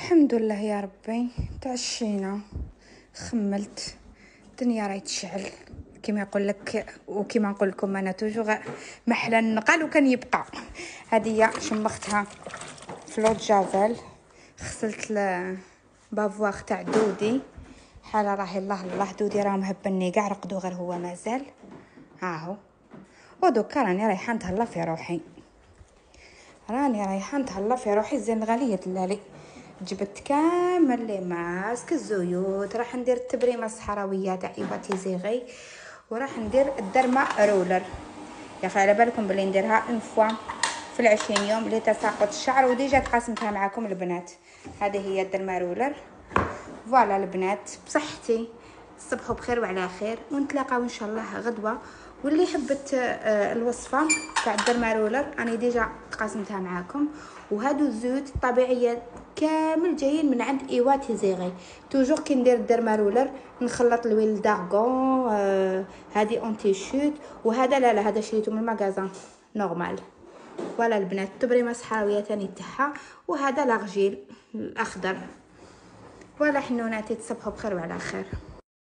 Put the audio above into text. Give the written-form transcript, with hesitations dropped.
الحمد لله يا ربي. تعشينا، خملت، الدنيا راهي تشعل كما يقول لك، وكما نقول لكم انا توجور محلى النقل وكان يبقى. هذه شمختها في لوط جافيل، غسلت البافواغ تاع دودي، حاله راهي الله الله. دودي راه مهبني كاع رقدو غير هو مازال هاهو. ودوكا راني رايحه نتهلا في روحي، زين غاليه دلالي. جبت كامل لي ماسك الزيوت، راح ندير التبريمه الصحراويه تاع ايفاتيزيغي، وراح ندير الدرما رولر. يا اخي على بالكم بلي نديرها اون فوا في العشرين يوم لتساقط الشعر، وديجا تقاسمتها معكم البنات. هذه هي الدرما رولر. فوالا البنات، بصحتي تصبحوا بخير وعلى خير، ونتلاقاو ان شاء الله غدوه. واللي حبت الوصفه تاع الدرما رولر انا ديجا قاسمتها معاكم. وهادو الزيوت الطبيعيه كامل جايين من عند ايواتيزيغي. توجور كي ندير الدرما رولر نخلط الويل دارغون، هذه اونتي شوت، وهذا لا هذا شريته من المغازان نورمال. ولا البنات تبريمه صحراويه ثاني تاعها، وهذا لاغجيل الاخضر. ولا حنوناتي تصبحوا بخير وعلى خير.